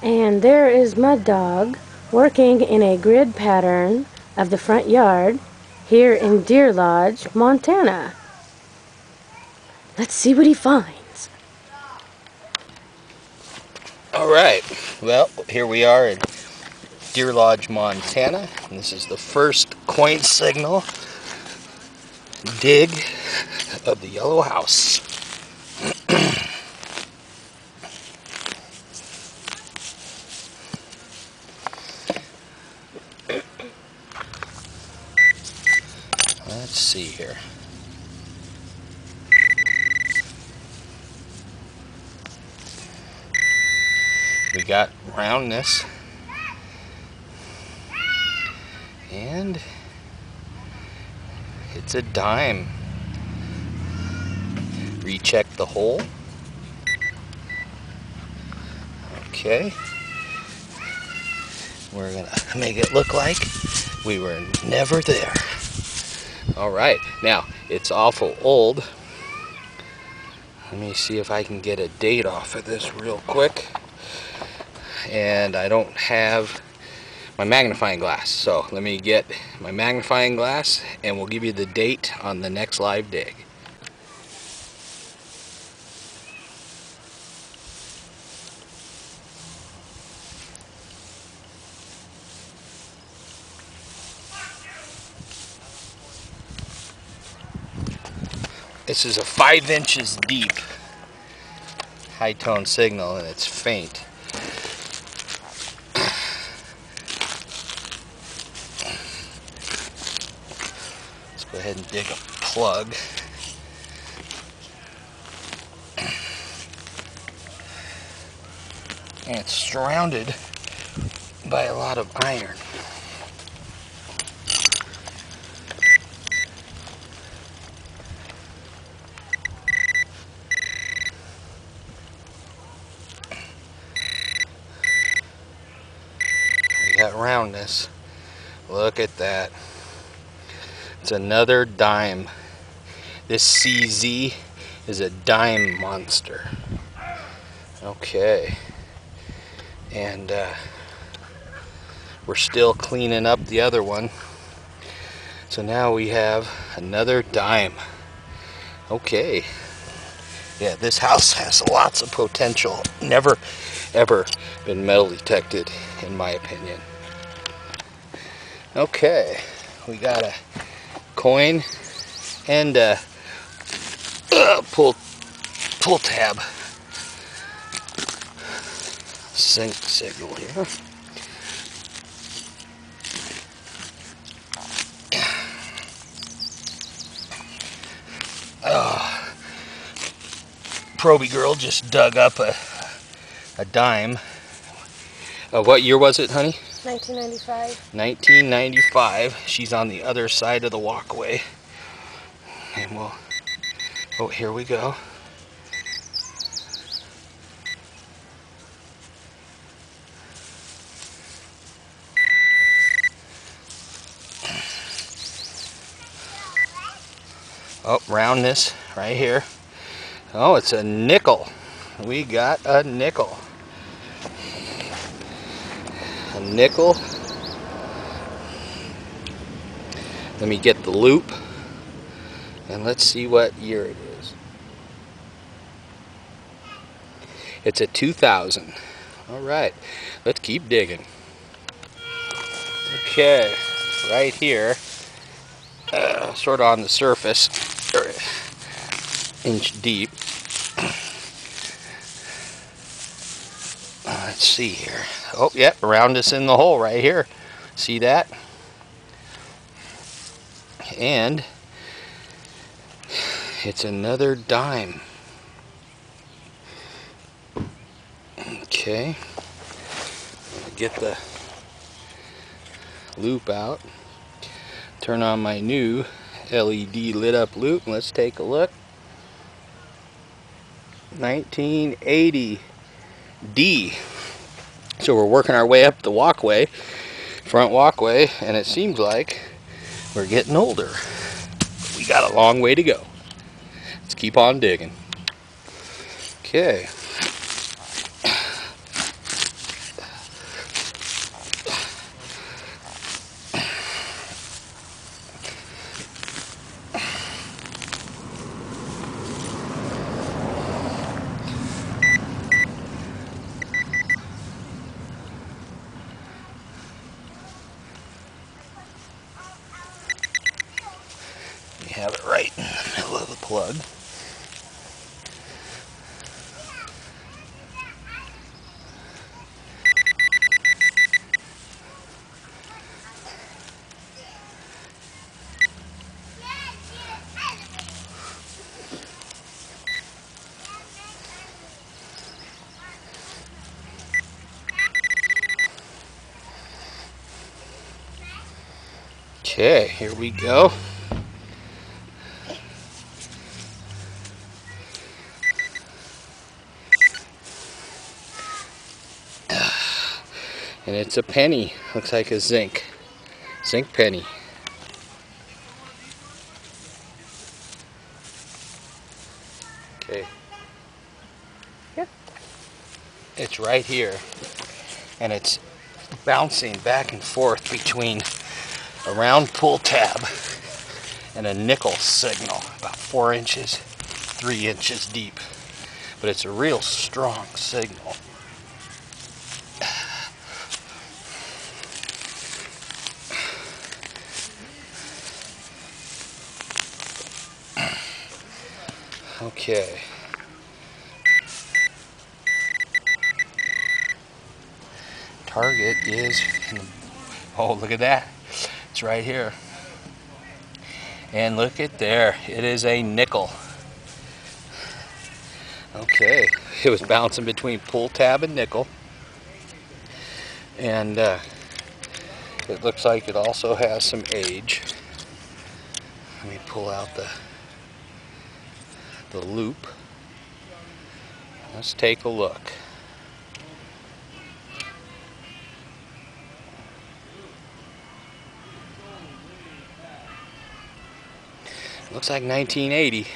And there is Mud Dog working in a grid pattern of the front yard here in Deerlodge, Montana. Let's see what he finds. Alright, well, here we are in Deerlodge, Montana. And this is the first coin signal dig of the yellow house. Let's see here. We got roundness. And it's a dime. Recheck the hole. Okay. We're gonna make it look like we were never there. Alright, now it's awful old. Let me see if I can get a date off of this real quick. And I don't have my magnifying glass, so let me get my magnifying glass and we'll give you the date on the next live dig. This is a 5 inches deep high tone signal and it's faint. Let's go ahead and dig a plug. And it's surrounded by a lot of iron. We got roundness. Look at that. It's another dime. This CZ is a dime monster. Okay. And we're still cleaning up the other one. So now we have another dime. Okay. Yeah, this house has lots of potential. Never, ever been metal detected, in my opinion. Okay, we got a coin and a pull tab sync signal here. Proby girl just dug up a dime. What year was it, honey? 1995. 1995. She's on the other side of the walkway. And we'll, oh, here we go. Oh, roundness right here. Oh, it's a nickel. We got a nickel. A nickel. Let me get the loop and let's see what year it is. It's a 2000. All right, let's keep digging. Okay, right here, sort of on the surface, inch deep. Let's see here. Oh, yep, around us in the hole right here. See that? And it's another dime. Okay, get the loop out. Turn on my new LED lit up loop and let's take a look. 1980 D. So we're working our way up the walkway, front walkway, and it seems like we're getting older. We got a long way to go. Let's keep on digging. Okay. plug. Okay, here we go. And it's a penny. Looks like a zinc penny. Okay. Yeah. It's right here. And it's bouncing back and forth between a round pull tab and a nickel signal, about 4 inches, 3 inches deep. But it's a real strong signal. Okay. Target is, oh, look at that. It's right here. And look at there. It is a nickel. Okay. It was bouncing between pull tab and nickel. And it looks like it also has some age. Let me pull out the loop. Let's take a look. Looks like 1980.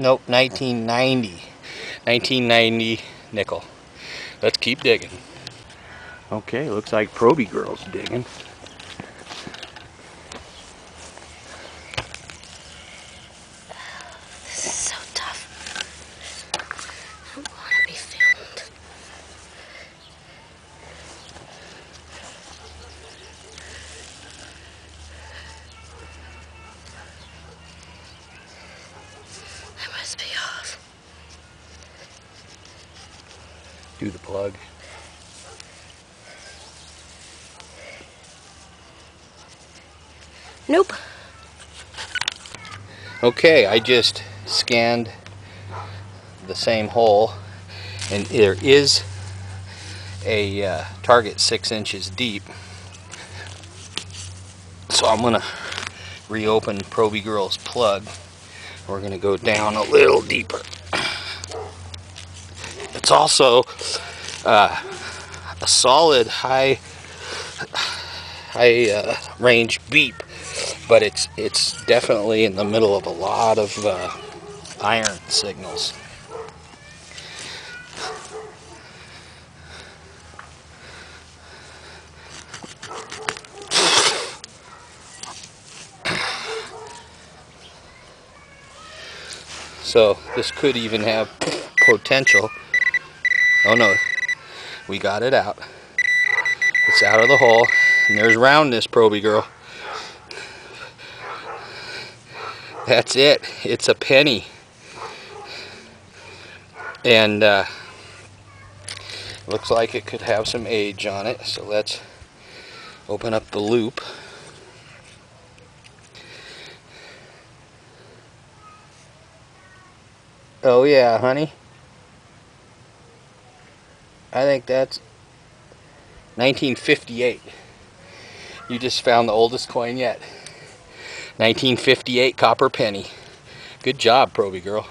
Nope, 1990. 1990 nickel. Let's keep digging. Okay, looks like Proby Girl's digging. This is so tough. I don't want to be filmed. I must be off. Do the plug. Nope. Okay, I just scanned the same hole, and there is a target 6 inches deep. So I'm gonna reopen Proby Girl's plug. We're gonna go down a little deeper. It's also a solid high range beep, but it's definitely in the middle of a lot of iron signals. So this could even have potential. Oh no, we got it out. It's out of the hole, and there's roundness, Proby Girl. That's it. It's a penny. And looks like it could have some age on it. So let's open up the loop. Oh yeah, honey. I think that's 1958. You just found the oldest coin yet. 1958 copper penny. Good job, Proby Girl.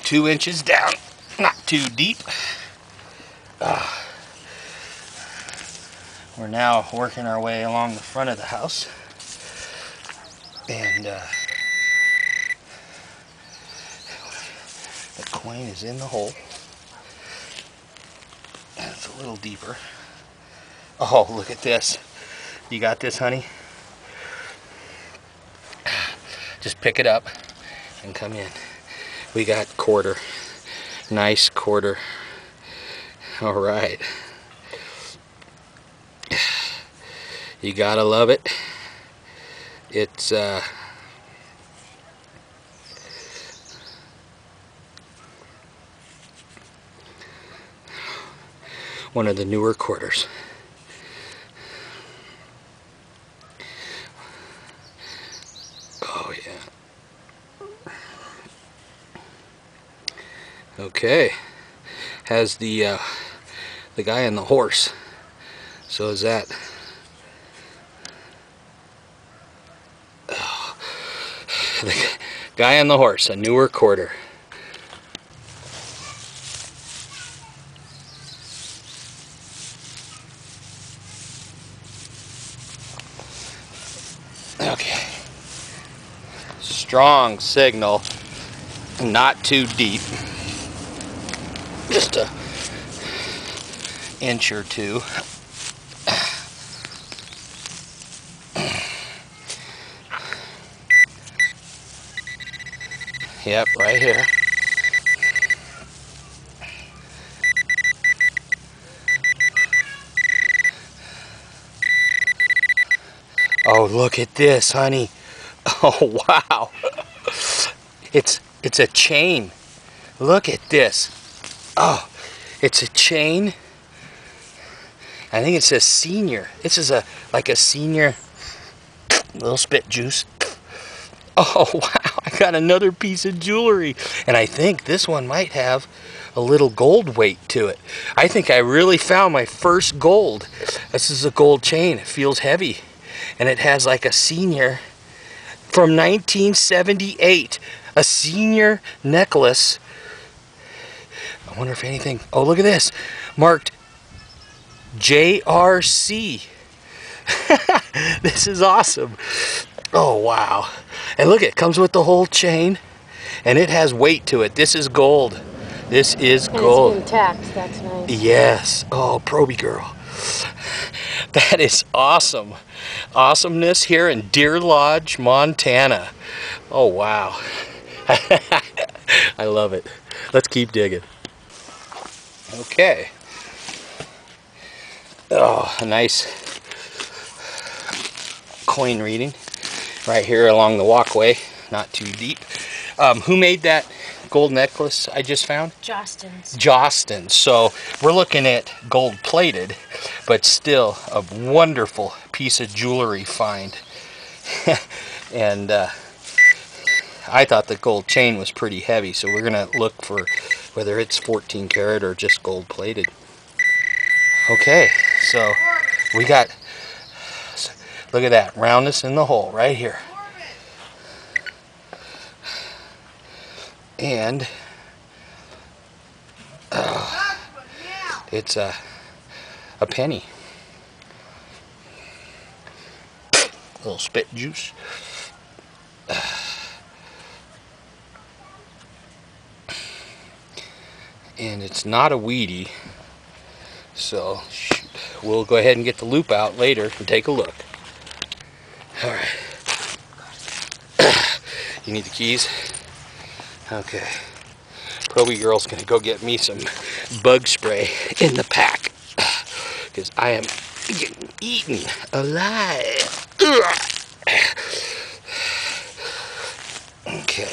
2 inches down, not too deep. We're now working our way along the front of the house, and the coin is in the hole. And it's a little deeper. Oh, look at this. You got this, honey? Just pick it up and come in. We got quarter. Nice quarter. All right. You gotta love it. It's one of the newer quarters. Oh yeah. Okay. Has the guy and the horse. So is that. Oh, the guy and the horse, a newer quarter. Okay. Strong signal, not too deep. Just a inch or two. Yep, right here. Oh, look at this, honey. Oh, wow. It's a chain. Look at this. Oh, it's a chain. I think it says senior. This is like a senior. Little spit juice. Oh, wow. I got another piece of jewelry. And I think this one might have a little gold weight to it. I think I really found my first gold. This is a gold chain. It feels heavy. And it has like a senior from 1978. A senior necklace. I wonder if anything. Oh, look at this. Marked JRC. This is awesome. Oh, wow. And look, it comes with the whole chain. And it has weight to it. This is gold. This is gold. And it's intact. That's nice. Yes. Oh, Proby girl. That is awesome. Awesomeness here in Deerlodge, Montana. Oh, wow. I love it. Let's keep digging. Okay. Oh, a nice coin reading right here along the walkway. Not too deep. Who made that gold necklace I just found? Jostens. Jostens. So we're looking at gold plated, but still a wonderful piece of jewelry find. And I thought the gold chain was pretty heavy, so we're gonna look for whether it's 14 karat or just gold plated. Okay, so we got, look at that, roundness in the hole right here. And it's a penny. A little spit juice. And it's not a weedy, so we'll go ahead and get the loop out later and take a look. Alright. You need the keys? Okay. Proby girl's gonna go get me some bug spray in the pack, because I am getting eaten alive. Okay.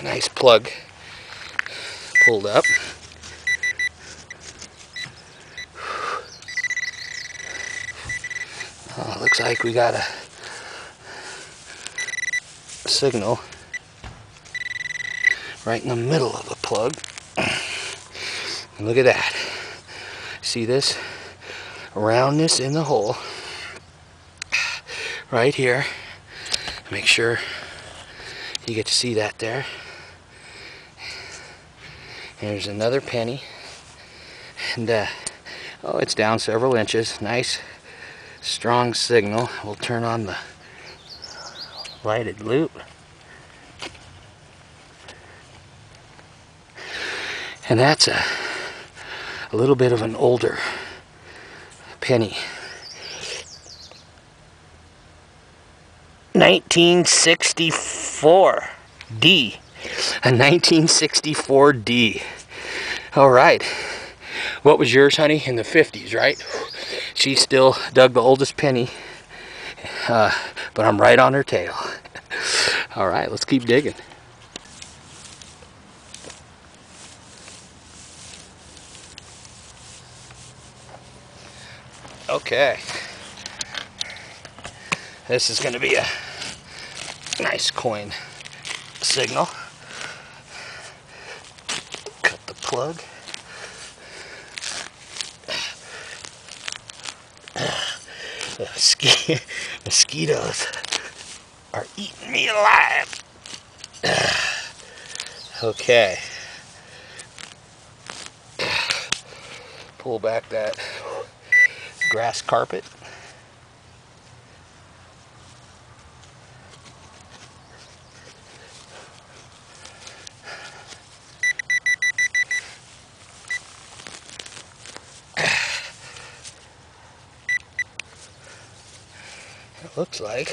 Nice plug pulled up. Oh, looks like we got a signal right in the middle of the plug. And look at that. See this roundness in the hole right here. Make sure you get to see that there. Here's another penny. And oh, it's down several inches. Nice strong signal. We'll turn on the lighted loop. And that's a little bit of an older penny. 1964 D. A 1964 D. All right. What was yours, honey? In the 50s, right? She still dug the oldest penny, but I'm right on her tail. All right, let's keep digging. Okay. This is going to be a nice coin signal. Cut the plug. The mosquitoes are eating me alive. Okay. Pull back that grass carpet. It looks like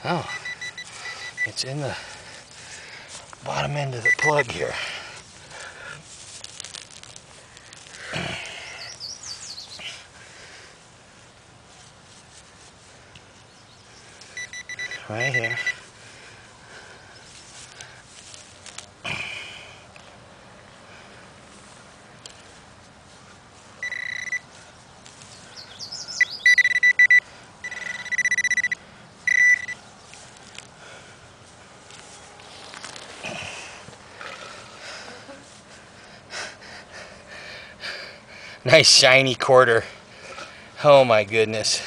oh, it's in the bottom end of the plug here. Right here. Nice shiny quarter. Oh my goodness.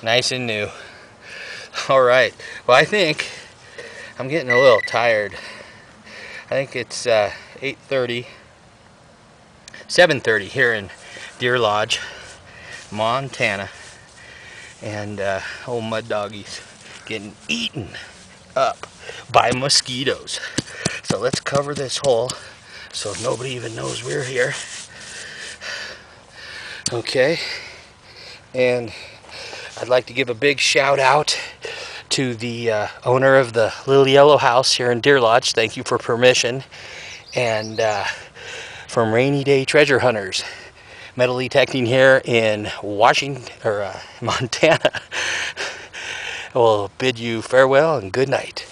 Nice and new. All right. Well, I think I'm getting a little tired. I think it's 8:30, 7:30 here in Deerlodge, Montana. And old mud doggies getting eaten up by mosquitoes. So let's cover this hole so nobody even knows we're here. Okay. And I'd like to give a big shout out to the owner of the Little Yellow House here in Deerlodge. Thank you for permission. And from Rainy Day Treasure Hunters, metal detecting here in Washington or Montana. We'll bid you farewell and good night.